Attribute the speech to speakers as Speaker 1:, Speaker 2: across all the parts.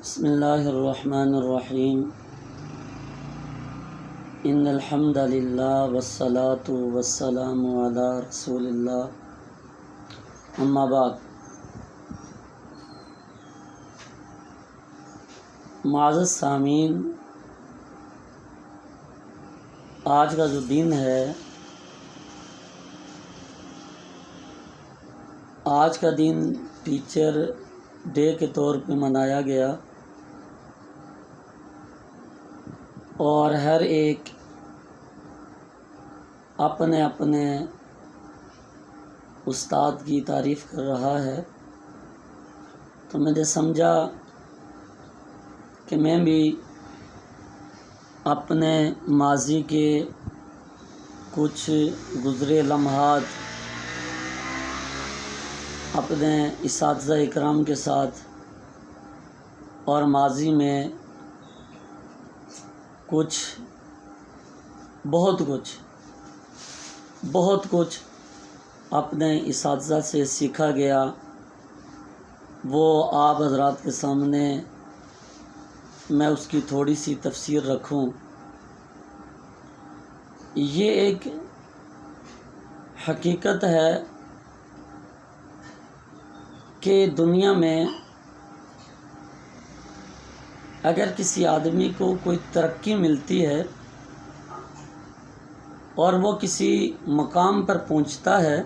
Speaker 1: بسم اللہ الرحمن الرحیم ان الحمد للہ والصلاة والسلام علی رسول اللہ اما بعد۔ معزز سامعین، آج کا جو دن ہے، آج کا دن ٹیچر ڈے کے طور پہ منایا گیا اور ہر ایک اپنے اپنے استاد کی تعریف کر رہا ہے، تو میں نے سمجھا کہ میں بھی اپنے ماضی کے کچھ گزرے لمحات اپنے اساتذہ اکرام کے ساتھ اور ماضی میں بہت کچھ اپنے اساتذہ سے سیکھا گیا، وہ آپ حضرات کے سامنے میں اس کی تھوڑی سی تفسیر رکھوں۔ یہ ایک حقیقت ہے کہ دنیا میں اگر کسی آدمی کو کوئی ترقی ملتی ہے اور وہ کسی مقام پر پہنچتا ہے،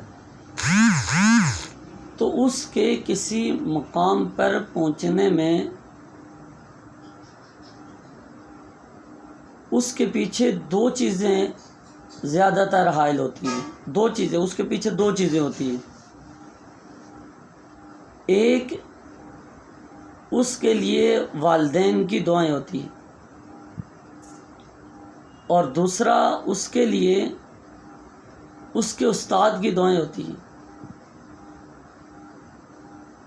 Speaker 1: تو اس کے کسی مقام پر پہنچنے میں اس کے پیچھے دو چیزیں زیادہ تر حائل ہوتی ہیں۔ اس کے پیچھے دو چیزیں ہوتی ہیں۔ ایک، اس کے لیے والدین کی دعائیں ہوتی ہیں، اور دوسرا اس کے لیے اس کے استاد کی دعائیں ہوتی ہیں۔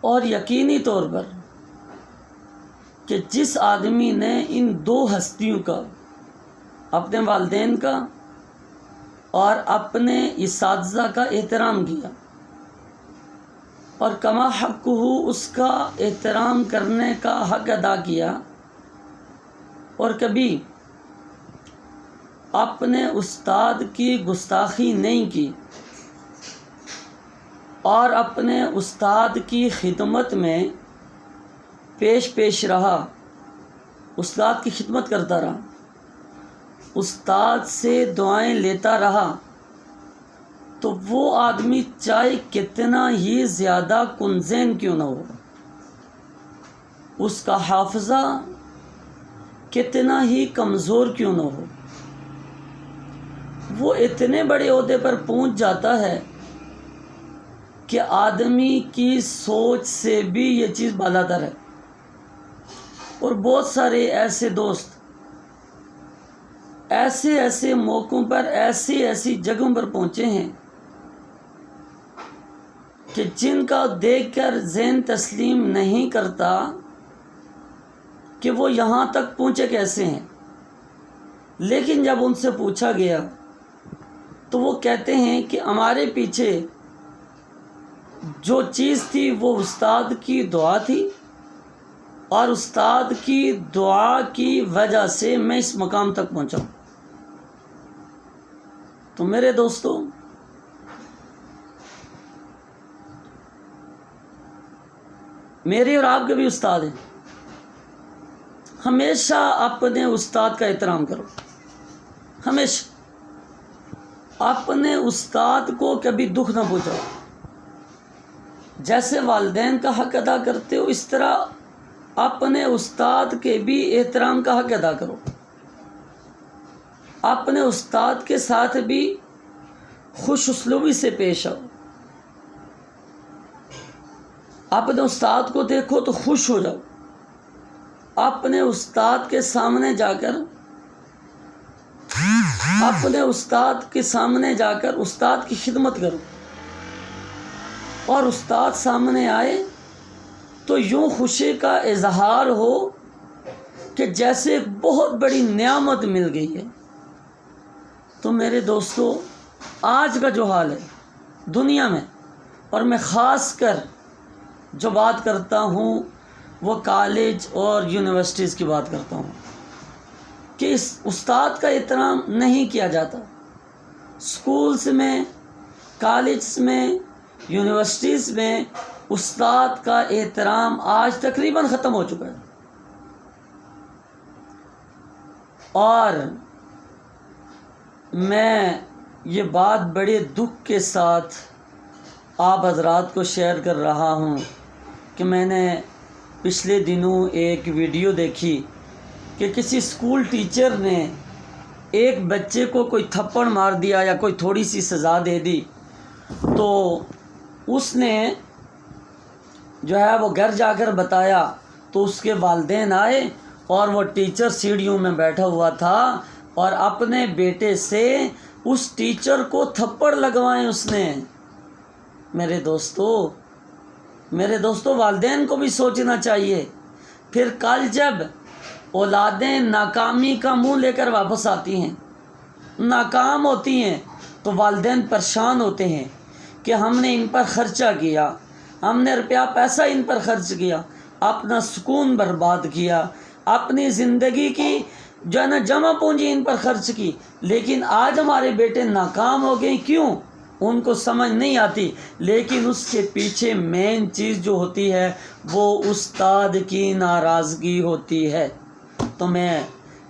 Speaker 1: اور یقینی طور پر کہ جس آدمی نے ان دو ہستیوں کا، اپنے والدین کا اور اپنے اساتذہ کا احترام کیا اور کما حق ہو اس کا احترام کرنے کا حق ادا کیا، اور کبھی اپنے استاد کی گستاخی نہیں کی اور اپنے استاد کی خدمت میں پیش رہا، استاد کی خدمت کرتا رہا، استاد سے دعائیں لیتا رہا، تو وہ آدمی چاہے کتنا ہی زیادہ کنزین کیوں نہ ہو، اس کا حافظہ کتنا ہی کمزور کیوں نہ ہو، وہ اتنے بڑے عہدے پر پہنچ جاتا ہے کہ آدمی کی سوچ سے بھی یہ چیز بالاتر ہے۔ اور بہت سارے ایسے دوست ایسے موقعوں پر ایسی جگہوں پر پہنچے ہیں کہ جن کا دیکھ کر ذہن تسلیم نہیں کرتا کہ وہ یہاں تک پہنچے کیسے ہیں، لیکن جب ان سے پوچھا گیا تو وہ کہتے ہیں کہ ہمارے پیچھے جو چیز تھی وہ استاد کی دعا تھی، اور استاد کی دعا کی وجہ سے میں اس مقام تک پہنچا ہوں۔ تو میرے دوستو، میرے اور آپ کے بھی استاد ہیں، ہمیشہ اپنے استاد کا احترام کرو، ہمیشہ اپنے استاد کو کبھی دکھ نہ پہنچاؤ۔ جیسے والدین کا حق ادا کرتے ہو، اس طرح اپنے استاد کے بھی احترام کا حق ادا کرو، اپنے استاد کے ساتھ بھی خوش اسلوبی سے پیش آؤ، اپنے استاد کو دیکھو تو خوش ہو جاؤ، اپنے استاد کے سامنے جا کر استاد کی خدمت کرو، اور استاد سامنے آئے تو یوں خوشی کا اظہار ہو کہ جیسے ایک بہت بڑی نعمت مل گئی ہے۔ تو میرے دوستو، آج کا جو حال ہے دنیا میں، اور میں خاص کر جو بات کرتا ہوں وہ کالج اور یونیورسٹیز کی بات کرتا ہوں کہ اس استاد کا احترام نہیں کیا جاتا. اسکولس میں، کالجز میں، یونیورسٹیز میں استاد کا احترام آج تقریباً ختم ہو چکا ہے. اور میں یہ بات بڑے دکھ کے ساتھ آپ حضرات کو شیئر کر رہا ہوں کہ میں نے پچھلے دنوں ایک ویڈیو دیکھی کہ کسی اسکول ٹیچر نے ایک بچے کو کوئی تھپڑ مار دیا یا کوئی تھوڑی سی سزا دے دی، تو اس نے جو ہے وہ گھر جا کر بتایا تو اس کے والدین آئے اور وہ ٹیچر سیڑھیوں میں بیٹھا ہوا تھا اور اپنے بیٹے سے اس ٹیچر کو تھپڑ لگوائے اس نے. میرے دوستو والدین کو بھی سوچنا چاہیے. پھر کل جب اولادیں ناکامی کا منہ لے کر واپس آتی ہیں، ناکام ہوتی ہیں، تو والدین پریشان ہوتے ہیں کہ ہم نے ان پر خرچہ کیا، ہم نے روپیہ پیسہ ان پر خرچ کیا، اپنا سکون برباد کیا، اپنی زندگی کی جو ہے نا جمع پونجی ان پر خرچ کی، لیکن آج ہمارے بیٹے ناکام ہو گئے. کیوں؟ ان کو سمجھ نہیں آتی. لیکن اس کے پیچھے مین چیز جو ہوتی ہے وہ استاد کی ناراضگی ہوتی ہے. تو میں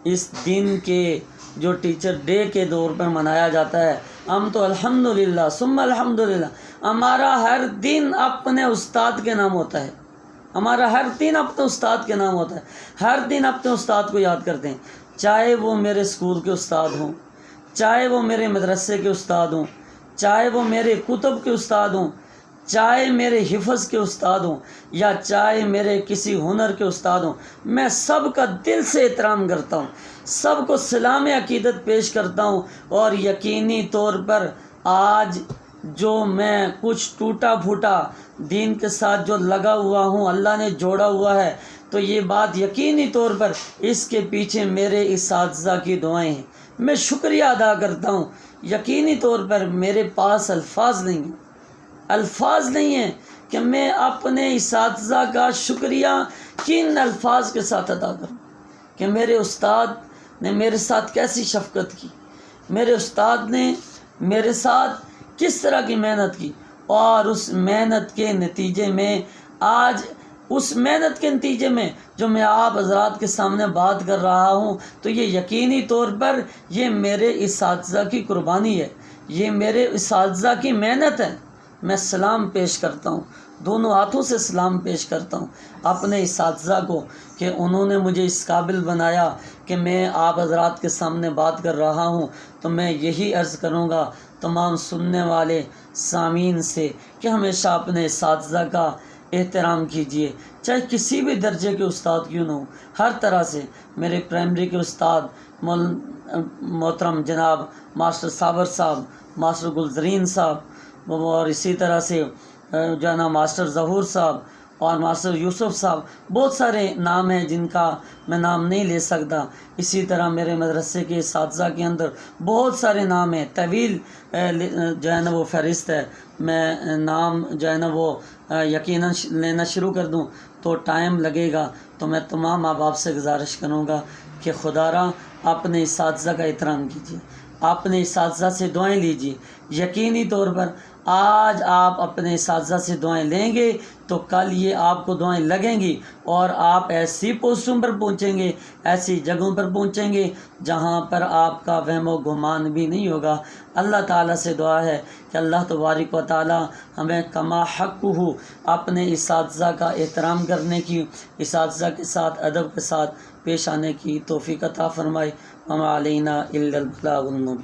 Speaker 1: اس دن کے جو ٹیچر ڈے کے دور پر منایا جاتا ہے، ہم تو الحمدللہ ثم الحمدللہ ہمارا ہر دن اپنے استاد کے نام ہوتا ہے. ہمارا ہر دن اپنے استاد کے نام ہوتا ہے. ہر دن اپنے استاد کو یاد کرتے ہیں، چاہے وہ میرے اسکول کے استاد ہوں، چاہے وہ میرے مدرسے کے استاد ہوں، چاہے وہ میرے کتب کے استاد ہوں، چاہے میرے حفظ کے استاد ہوں، یا چاہے میرے کسی ہنر کے استاد ہوں. میں سب کا دل سے احترام کرتا ہوں، سب کو سلام عقیدت پیش کرتا ہوں. اور یقینی طور پر آج جو میں کچھ ٹوٹا پھوٹا دین کے ساتھ جو لگا ہوا ہوں، اللہ نے جوڑا ہوا ہے، تو یہ بات یقینی طور پر اس کے پیچھے میرے اساتذہ کی دعائیں ہیں. میں شکریہ ادا کرتا ہوں. یقینی طور پر میرے پاس الفاظ نہیں ہیں کہ میں اپنے اساتذہ کا شکریہ کن الفاظ کے ساتھ ادا کروں کہ میرے استاد نے میرے ساتھ کیسی شفقت کی، میرے استاد نے میرے ساتھ کس طرح کی محنت کی. اور اس محنت کے نتیجے میں آج جو میں آپ حضرات کے سامنے بات کر رہا ہوں، تو یہ یقینی طور پر یہ میرے اساتذہ کی قربانی ہے، یہ میرے اساتذہ کی محنت ہے. میں سلام پیش کرتا ہوں، دونوں ہاتھوں سے سلام پیش کرتا ہوں اپنے اساتذہ کو کہ انہوں نے مجھے اس قابل بنایا کہ میں آپ حضرات کے سامنے بات کر رہا ہوں. تو میں یہی عرض کروں گا تمام سننے والے سامعین سے کہ ہمیشہ اپنے اساتذہ کا احترام کیجیے، چاہے کسی بھی درجے کے استاد کیوں نہ ہوں. ہر طرح سے میرے پرائمری کے استاد محترم جناب ماسٹر صابر صاحب، ماسٹر گلزرین صاحب، اور اسی طرح سے جو ہے نا ماسٹر ظہور صاحب اور ماسٹر یوسف صاحب، بہت سارے نام ہیں جن کا میں نام نہیں لے سکتا. اسی طرح میرے مدرسے کے اساتذہ کے اندر بہت سارے نام ہیں، طویل جو ہے نا وہ فہرست ہے. میں نام جو ہے نا وہ یقیناً لینا شروع کر دوں تو ٹائم لگے گا. تو میں تمام آپ سے گزارش کروں گا کہ خدا را اپنے اساتذہ کا احترام کیجیے، اپنے اساتذہ سے دعائیں لیجیے. یقینی طور پر آج آپ اپنے اساتذہ سے دعائیں لیں گے تو کل یہ آپ کو دعائیں لگیں گی اور آپ ایسی پوسٹوں پر پہنچیں گے، ایسی جگہوں پر پہنچیں گے جہاں پر آپ کا وہم و گمان بھی نہیں ہوگا. اللہ تعالیٰ سے دعا ہے کہ اللہ تبارک و تعالیٰ ہمیں کما حق ہو اپنے اساتذہ کا احترام کرنے کی، اساتذہ کے ساتھ ادب کے ساتھ پیش آنے کی توفیق عطا فرمائے. وما علینا الا البلاغ المبین.